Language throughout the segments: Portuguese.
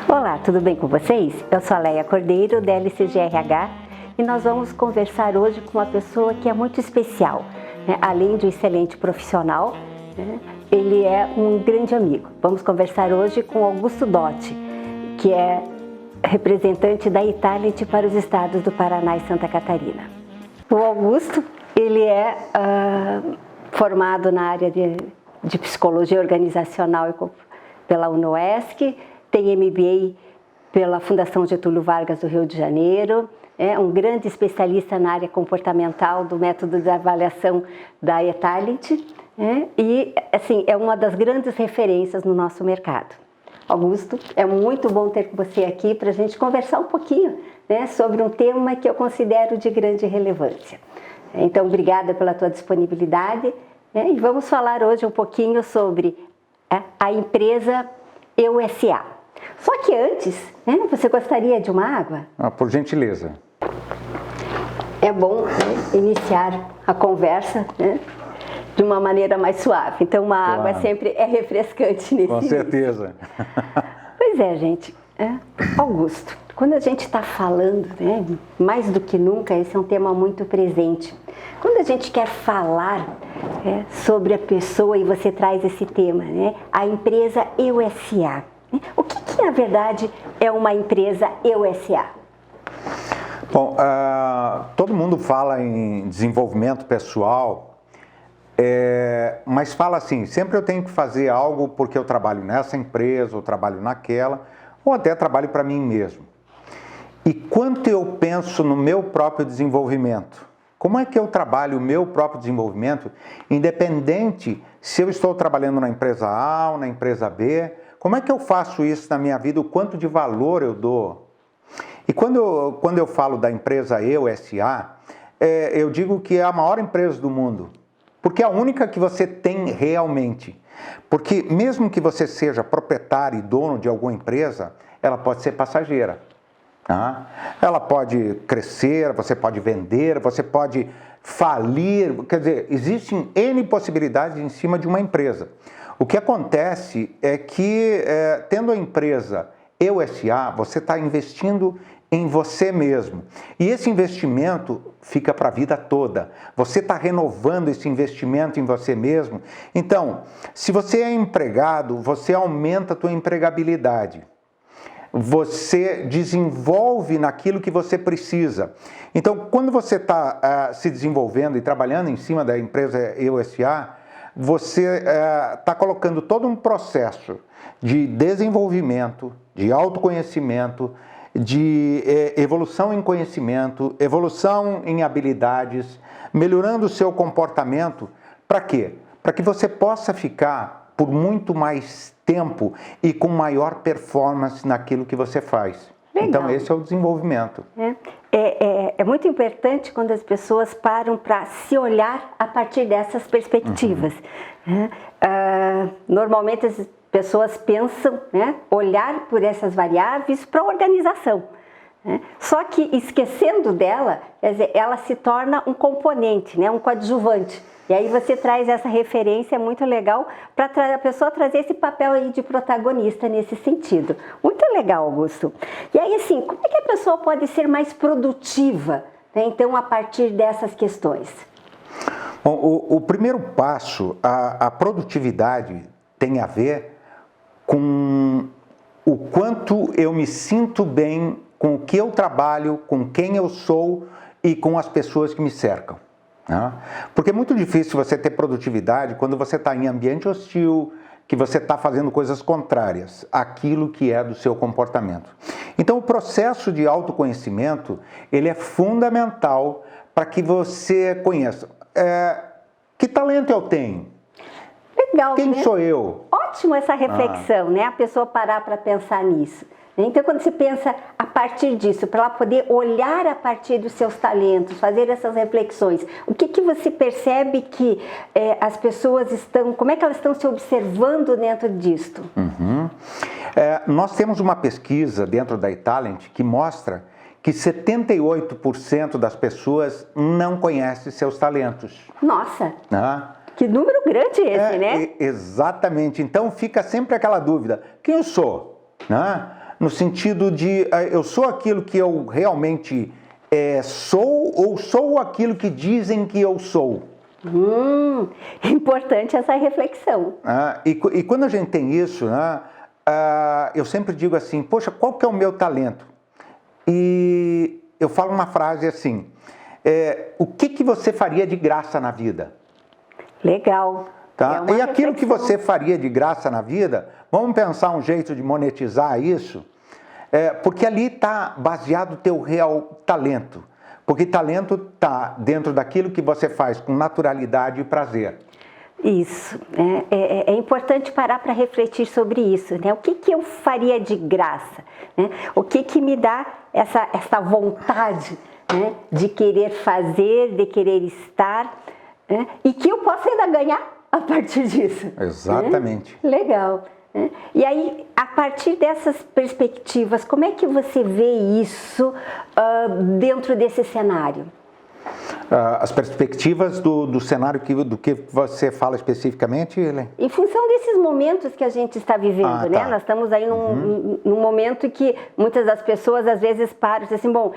Olá, tudo bem com vocês? Eu sou a Leia Cordeiro, da LCGRH, e nós vamos conversar hoje com uma pessoa que é muito especial, né? Além de um excelente profissional, né? Ele é um grande amigo. Vamos conversar hoje com Augusto Dotti, que é representante da Italent para os estados do Paraná e Santa Catarina. O Augusto, ele é formado na área de psicologia organizacional pela UniOesc, tem MBA pela Fundação Getúlio Vargas do Rio de Janeiro, é um grande especialista na área comportamental do método de avaliação da Italent, e assim, é uma das grandes referências no nosso mercado. Augusto, é muito bom ter você aqui para a gente conversar um pouquinho, né, sobre um tema que eu considero de grande relevância. Então, obrigada pela tua disponibilidade, né, e vamos falar hoje um pouquinho sobre a empresa EUSA. Só que antes, né, você gostaria de uma água? Por gentileza. É bom, né, iniciar a conversa, né, de uma maneira mais suave. Então, uma água sempre é refrescante nesse Com certeza. Pois é, gente. Augusto, quando a gente está falando, né, mais do que nunca, esse é um tema muito presente. Quando a gente quer falar sobre a pessoa e você traz esse tema, né, a empresa EUSA, o que na verdade é uma empresa EUSA? Bom, todo mundo fala em desenvolvimento pessoal, mas fala assim, sempre eu tenho que fazer algo porque eu trabalho nessa empresa, ou trabalho naquela, ou até trabalho para mim mesmo. E quanto eu penso no meu próprio desenvolvimento? Como é que eu trabalho o meu próprio desenvolvimento, independente se eu estou trabalhando na empresa A ou na empresa B? Como é que eu faço isso na minha vida? O quanto de valor eu dou? E quando eu falo da empresa EUSA, eu digo que é a maior empresa do mundo. Porque é a única que você tem realmente. Porque mesmo que você seja proprietário e dono de alguma empresa, ela pode ser passageira. Tá? Ela pode crescer, você pode vender, você pode falir. Quer dizer, existem N possibilidades em cima de uma empresa. O que acontece é que, tendo a empresa EUSA, você está investindo em você mesmo. E esse investimento fica para a vida toda. Você está renovando esse investimento em você mesmo. Então, se você é empregado, você aumenta a tua empregabilidade. Você desenvolve naquilo que você precisa. Então, quando você está se desenvolvendo e trabalhando em cima da empresa EUSA, você está colocando todo um processo de desenvolvimento, de autoconhecimento, de evolução em conhecimento, evolução em habilidades, melhorando o seu comportamento. Para quê? Para que você possa ficar por muito mais tempo e com maior performance naquilo que você faz. Legal. Então, esse é o desenvolvimento. É muito importante quando as pessoas param para se olhar a partir dessas perspectivas. Normalmente as pessoas pensam, né, olhar por essas variáveis para a organização. Só que esquecendo dela, quer dizer, ela se torna um componente, né, um coadjuvante. E aí você traz essa referência muito legal para a pessoa trazer esse papel aí de protagonista nesse sentido. Muito legal, Augusto. E aí, assim, como é que a pessoa pode ser mais produtiva, né, então, a partir dessas questões? Bom, o primeiro passo, a produtividade tem a ver com o quanto eu me sinto bem com o que eu trabalho, com quem eu sou e com as pessoas que me cercam. Né? Porque é muito difícil você ter produtividade quando você está em ambiente hostil, que você está fazendo coisas contrárias àquilo que é do seu comportamento. Então, o processo de autoconhecimento, ele é fundamental para que você conheça que talento eu tenho. Legal, quem né? sou eu? Ótimo essa reflexão, né? A pessoa parar para pensar nisso. Então, quando você pensa a partir disso, para ela poder olhar a partir dos seus talentos, fazer essas reflexões, o que você percebe que as pessoas estão, como é que elas estão se observando dentro disto? Nós temos uma pesquisa dentro da Italent que mostra que 78% das pessoas não conhecem seus talentos. Nossa! Né? Que número grande esse, né? Exatamente. Então fica sempre aquela dúvida: quem eu sou? Né? No sentido de eu sou aquilo que eu realmente sou ou sou aquilo que dizem que eu sou? Importante essa reflexão. E quando a gente tem isso, né, eu sempre digo assim: poxa, qual que é o meu talento? E eu falo uma frase assim: o que você faria de graça na vida? Legal. Tá? E aquilo que você faria de graça na vida, vamos pensar um jeito de monetizar isso, porque ali está baseado o teu real talento. Porque talento está dentro daquilo que você faz com naturalidade e prazer. Isso. É importante parar para refletir sobre isso, né? O que eu faria de graça? Né? O que me dá essa vontade, né, de querer fazer, de querer estar, né? E que eu possa ainda ganhar a partir disso. Exatamente. Né? Legal. E aí, a partir dessas perspectivas, como é que você vê isso dentro desse cenário? As perspectivas do cenário do que você fala especificamente, Helen? Em função desses momentos que a gente está vivendo, né? Tá. Nós estamos aí num momento que muitas das pessoas às vezes param e dizem assim, bom,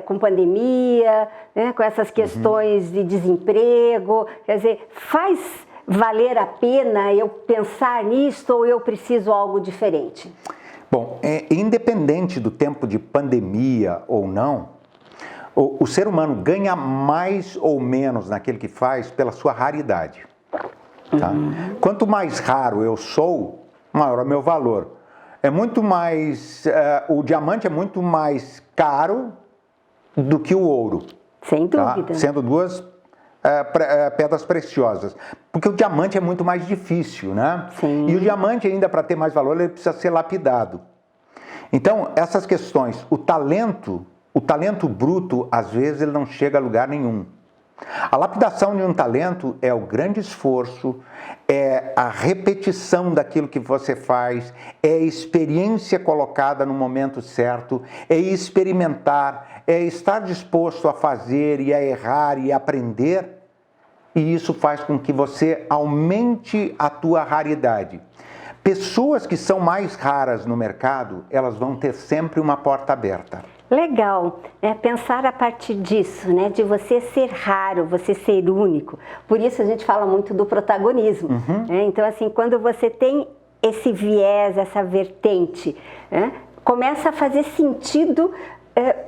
com pandemia, né, com essas questões de desemprego, quer dizer, faz valer a pena eu pensar nisso ou eu preciso algo diferente? Bom, independente do tempo de pandemia ou não, o ser humano ganha mais ou menos naquilo que faz pela sua raridade. Tá? Quanto mais raro eu sou, maior é o meu valor. É muito mais, o diamante é muito mais caro do que o ouro. Sem dúvida. Tá? Sendo duas pedras preciosas, porque o diamante é muito mais difícil, né? Sim. E o diamante ainda, para ter mais valor, ele precisa ser lapidado. Então, essas questões, o talento bruto, às vezes, ele não chega a lugar nenhum. A lapidação de um talento é o grande esforço, é a repetição daquilo que você faz, é a experiência colocada no momento certo, é experimentar, é estar disposto a fazer e a errar e a aprender, e isso faz com que você aumente a tua raridade. Pessoas que são mais raras no mercado, elas vão ter sempre uma porta aberta. Legal, pensar a partir disso, né, de você ser raro, você ser único. Por isso a gente fala muito do protagonismo. Né? Então, assim, quando você tem esse viés, essa vertente, né, começa a fazer sentido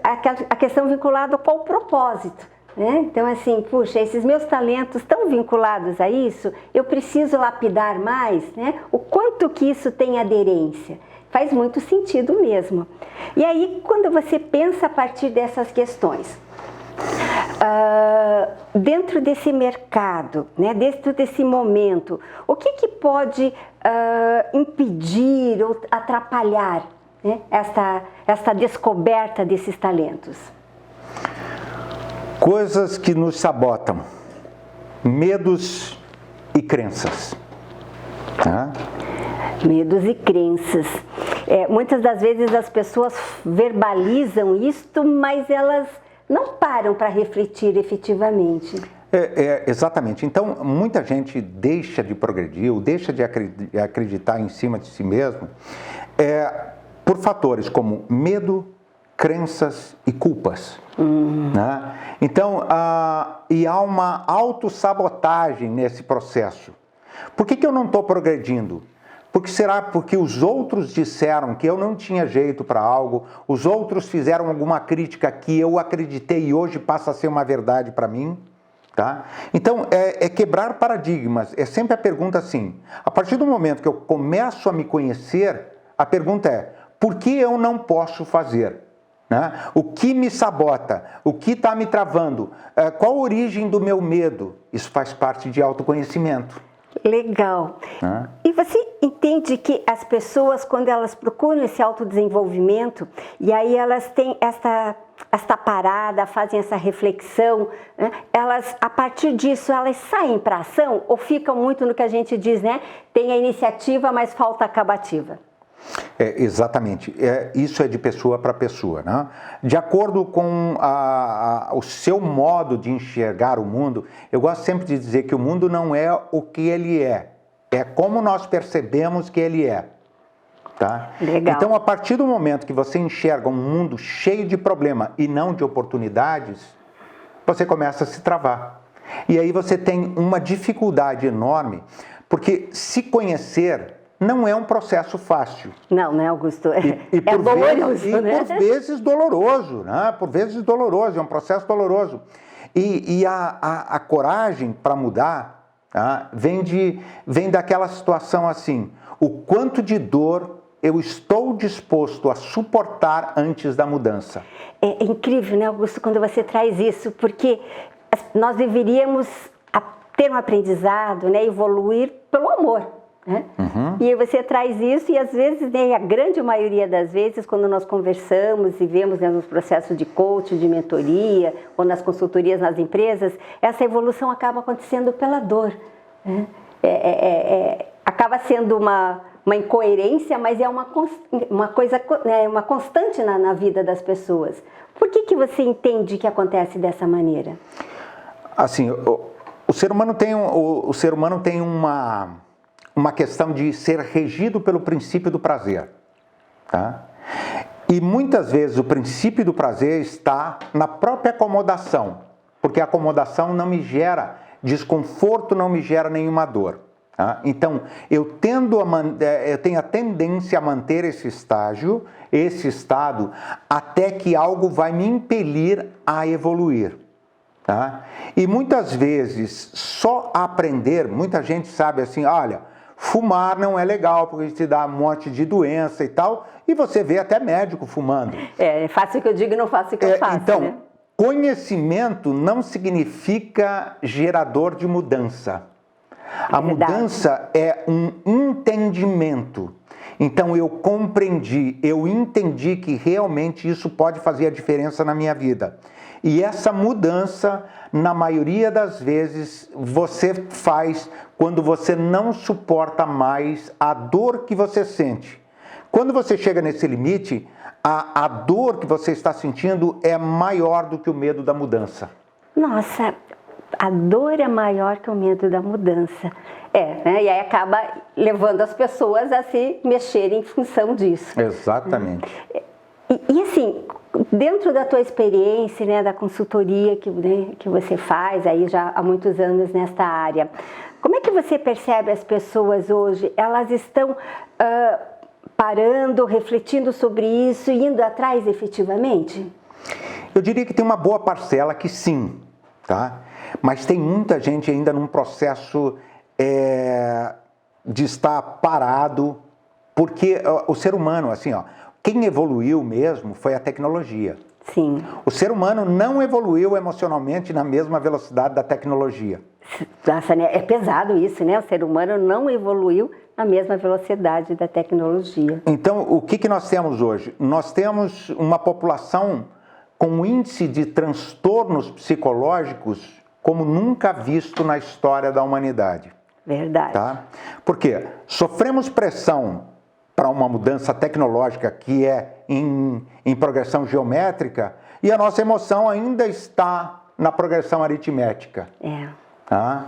a questão vinculada com o propósito. Né? Então, assim, puxa, esses meus talentos estão vinculados a isso, eu preciso lapidar mais, né? O quanto que isso tem aderência. Faz muito sentido mesmo. E aí, quando você pensa a partir dessas questões, dentro desse mercado, né, dentro desse momento, o que pode impedir ou atrapalhar, né, esta descoberta desses talentos? Coisas que nos sabotam, medos e crenças. Tá? Medos e crenças. Muitas das vezes as pessoas verbalizam isto, mas elas não param para refletir efetivamente. Exatamente. Então, muita gente deixa de progredir, ou deixa de acreditar em cima de si mesmo, por fatores como medo, crenças e culpas. Né? Então, e há uma autossabotagem nesse processo. Por que eu não estou progredindo? Porque os outros disseram que eu não tinha jeito para algo, os outros fizeram alguma crítica que eu acreditei e hoje passa a ser uma verdade para mim? Tá? Então, quebrar paradigmas. É sempre a pergunta assim, a partir do momento que eu começo a me conhecer, a pergunta é, por que eu não posso fazer? Né? O que me sabota? O que está me travando? Qual a origem do meu medo? Isso faz parte de autoconhecimento. Legal. E você entende que as pessoas, quando elas procuram esse autodesenvolvimento, e aí elas têm esta parada, fazem essa reflexão, né? Elas, a partir disso, elas saem para ação ou ficam muito no que a gente diz, né? Tem a iniciativa, mas falta a acabativa? Exatamente. Isso é de pessoa para pessoa, né? De acordo com o seu modo de enxergar o mundo, eu gosto sempre de dizer que o mundo não é o que ele é como nós percebemos que ele é. Tá? Legal. Então, a partir do momento que você enxerga um mundo cheio de problema e não de oportunidades, você começa a se travar. E aí você tem uma dificuldade enorme, porque se conhecer não é um processo fácil. Não, né, Augusto? E por doloroso, né? Por vezes doloroso, né? Por vezes doloroso, é um processo doloroso. E a coragem para mudar, tá? Vem daquela situação assim, o quanto de dor eu estou disposto a suportar antes da mudança. É incrível, né, Augusto, quando você traz isso, porque nós deveríamos ter um aprendizado, né, evoluir pelo amor. Né? Uhum. E aí você traz isso e às vezes, né, a grande maioria das vezes, quando nós conversamos e vemos, né, nos processos de coaching, de mentoria, ou nas consultorias nas empresas, essa evolução acaba acontecendo pela dor. Né? Acaba sendo uma incoerência, mas é uma coisa, uma constante na vida das pessoas. Por que você entende que acontece dessa maneira? Assim, o ser humano tem uma questão de ser regido pelo princípio do prazer. Tá? E muitas vezes o princípio do prazer está na própria acomodação, porque a acomodação não me gera desconforto, não me gera nenhuma dor. Tá? Então, eu tenho a tendência a manter esse estado, até que algo vai me impelir a evoluir. Tá? E muitas vezes, só aprender, muita gente sabe assim, olha, fumar não é legal, porque te dá um monte de doença e tal, e você vê até médico fumando. Faço o que eu digo e não faço o que eu faço. Então, né? Conhecimento não significa gerador de mudança. A mudança é um entendimento. Então eu compreendi, eu entendi que realmente isso pode fazer a diferença na minha vida. E essa mudança, na maioria das vezes, você faz quando você não suporta mais a dor que você sente. Quando você chega nesse limite, a dor que você está sentindo é maior do que o medo da mudança. Nossa, a dor é maior que o medo da mudança. Né? E aí acaba levando as pessoas a se mexerem em função disso. Exatamente. E assim, dentro da tua experiência, né, da consultoria que você faz aí já há muitos anos nesta área, como é que você percebe as pessoas hoje? Elas estão parando, refletindo sobre isso e indo atrás efetivamente? Eu diria que tem uma boa parcela que sim, tá? Mas tem muita gente ainda num processo de estar parado, porque o ser humano, assim, quem evoluiu mesmo foi a tecnologia. Sim. O ser humano não evoluiu emocionalmente na mesma velocidade da tecnologia. Nossa, né? É pesado isso, né? O ser humano não evoluiu na mesma velocidade da tecnologia. Então, o que nós temos hoje? Nós temos uma população com um índice de transtornos psicológicos como nunca visto na história da humanidade. Verdade. Tá? Por quê? Sofremos pressão para uma mudança tecnológica que é em progressão geométrica e a nossa emoção ainda está na progressão aritmética. Tá?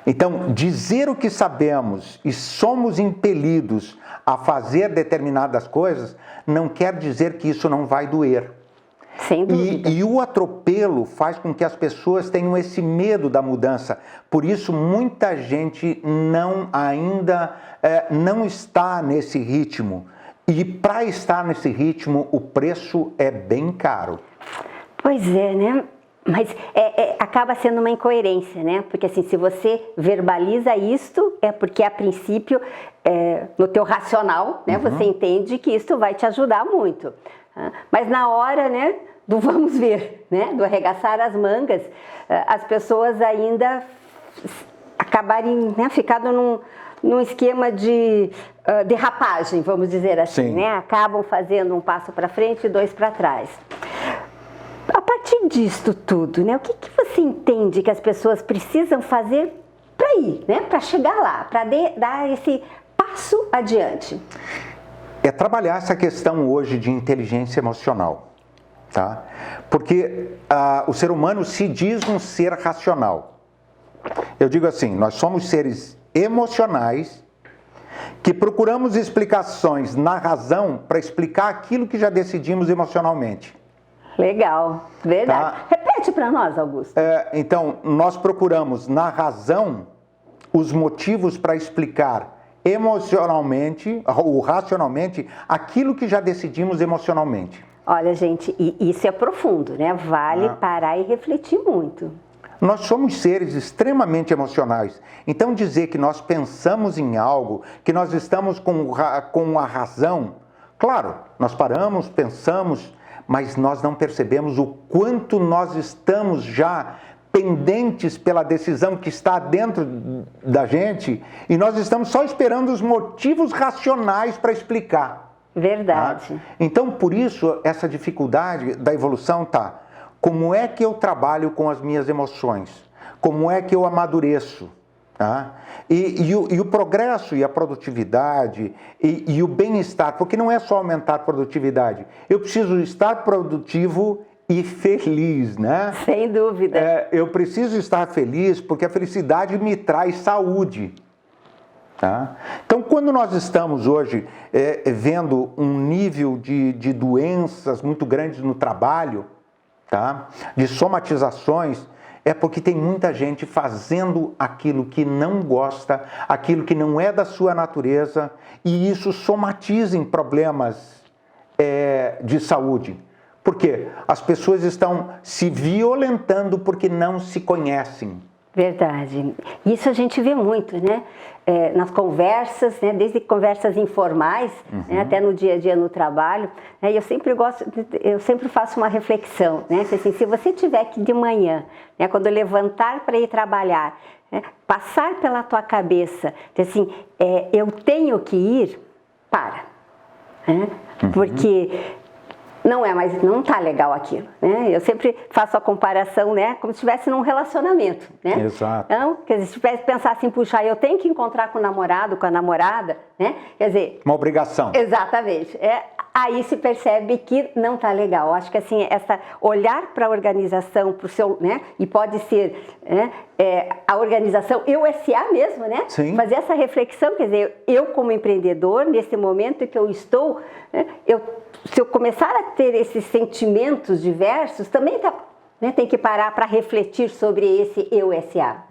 Então, dizer o que sabemos e somos impelidos a fazer determinadas coisas não quer dizer que isso não vai doer. Sem dúvida. E o atropelo faz com que as pessoas tenham esse medo da mudança. Por isso, muita gente ainda não está nesse ritmo. E para estar nesse ritmo, o preço é bem caro. Pois é, né? Mas acaba sendo uma incoerência, né? Porque assim, se você verbaliza isto, é porque a princípio, no teu racional, né, você entende que isso vai te ajudar muito. Mas na hora, né, do vamos ver, né, do arregaçar as mangas, as pessoas ainda acabarem, né, ficando num esquema de derrapagem, vamos dizer assim, né? Acabam fazendo um passo para frente e dois para trás. A partir disto tudo, né, o que você entende que as pessoas precisam fazer para ir, né, para chegar lá, para dar esse passo adiante? é trabalhar essa questão hoje de inteligência emocional, tá? Porque o ser humano se diz um ser racional. Eu digo assim, nós somos seres emocionais que procuramos explicações na razão para explicar aquilo que já decidimos emocionalmente. Legal, verdade. Tá? Repete para nós, Augusto. Então, nós procuramos na razão os motivos para explicar emocionalmente ou racionalmente aquilo que já decidimos emocionalmente. Olha, gente, isso é profundo, né? Vale parar e refletir muito. Nós somos seres extremamente emocionais. Então, dizer que nós pensamos em algo, que nós estamos com a razão, claro, nós paramos, pensamos, mas nós não percebemos o quanto nós estamos já pendentes pela decisão que está dentro da gente e nós estamos só esperando os motivos racionais para explicar. Verdade. Tá? Então, por isso, essa dificuldade da evolução tá. Como é que eu trabalho com as minhas emoções? Como é que eu amadureço? Tá? E o progresso e a produtividade e o bem-estar, porque não é só aumentar a produtividade, eu preciso estar produtivo e feliz, né? Sem dúvida. Eu preciso estar feliz porque a felicidade me traz saúde. Tá? Então, quando nós estamos hoje vendo um nível de doenças muito grandes no trabalho, tá? De somatizações, é porque tem muita gente fazendo aquilo que não gosta, aquilo que não é da sua natureza, e isso somatiza em problemas de saúde. Por quê? As pessoas estão se violentando porque não se conhecem. Verdade. Isso a gente vê muito, né? Nas conversas, né? Desde conversas informais, né? Até no dia a dia no trabalho. Né? E eu sempre faço uma reflexão, né? Assim, se você tiver que de manhã, né? Quando levantar para ir trabalhar, né? Passar pela tua cabeça, assim, eu tenho que ir, para. Né? Porque não tá legal aquilo, né? Eu sempre faço a comparação, né? Como se estivesse num relacionamento, né? Exato. Então, quer dizer, se tivesse pensar assim, puxa, eu tenho que encontrar com o namorado, com a namorada, né? Quer dizer... Uma obrigação. Exatamente. Aí se percebe que não tá legal. Acho que assim, olhar para a organização, para o seu, né? E pode ser, né? A organização, SA mesmo, né? Sim. Fazer essa reflexão, quer dizer, eu como empreendedor, nesse momento que eu estou, né? Se eu começar a ter esses sentimentos diversos, também né? Tem que parar para refletir sobre esse SA.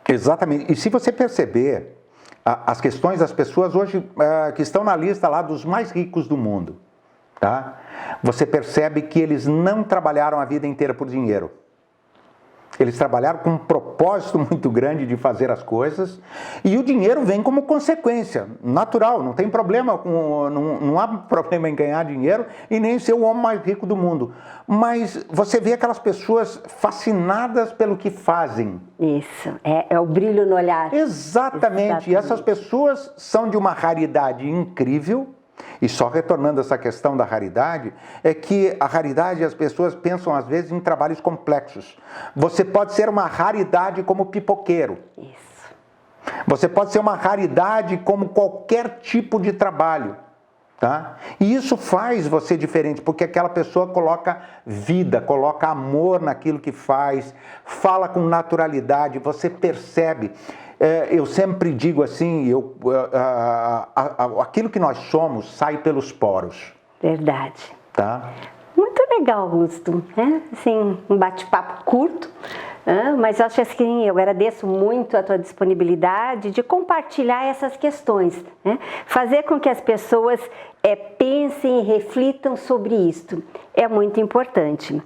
Exatamente. E se você perceber, as questões das pessoas hoje que estão na lista lá dos mais ricos do mundo, tá? Você percebe que eles não trabalharam a vida inteira por dinheiro. Eles trabalharam com um propósito muito grande de fazer as coisas e o dinheiro vem como consequência, natural, não tem problema, não há problema em ganhar dinheiro e nem ser o homem mais rico do mundo. Mas você vê aquelas pessoas fascinadas pelo que fazem. Isso, é o brilho no olhar. Exatamente, e essas pessoas são de uma raridade incrível. E só retornando a essa questão da raridade, é que a raridade, as pessoas pensam às vezes em trabalhos complexos. Você pode ser uma raridade como pipoqueiro. Isso. Você pode ser uma raridade como qualquer tipo de trabalho. Tá? E isso faz você diferente, porque aquela pessoa coloca vida, coloca amor naquilo que faz, fala com naturalidade, você percebe. Eu sempre digo assim, aquilo que nós somos sai pelos poros. Verdade. Tá? Muito legal, Augusto. Assim, um bate-papo curto, mas eu acho assim, eu agradeço muito a tua disponibilidade de compartilhar essas questões, né? Fazer com que as pessoas pensem e reflitam sobre isto. É muito importante.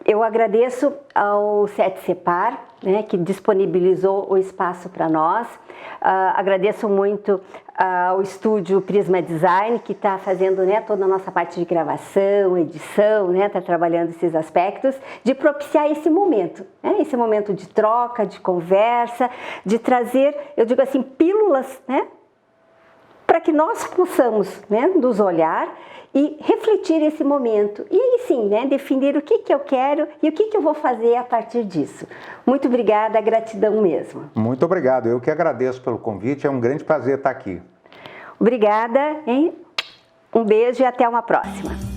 Eu agradeço ao CETSEPAR, né, que disponibilizou o espaço para nós. Agradeço muito ao estúdio Prisma Design, que está fazendo, né, toda a nossa parte de gravação, edição, né, está trabalhando esses aspectos, de propiciar esse momento, né, esse momento de troca, de conversa, de trazer, eu digo assim, pílulas, né, para que nós possamos, né, nos olhar e refletir esse momento. E aí sim, né, definir o que eu quero e o que eu vou fazer a partir disso. Muito obrigada, gratidão mesmo. Muito obrigado, eu que agradeço pelo convite, é um grande prazer estar aqui. Obrigada, hein? Um beijo e até uma próxima.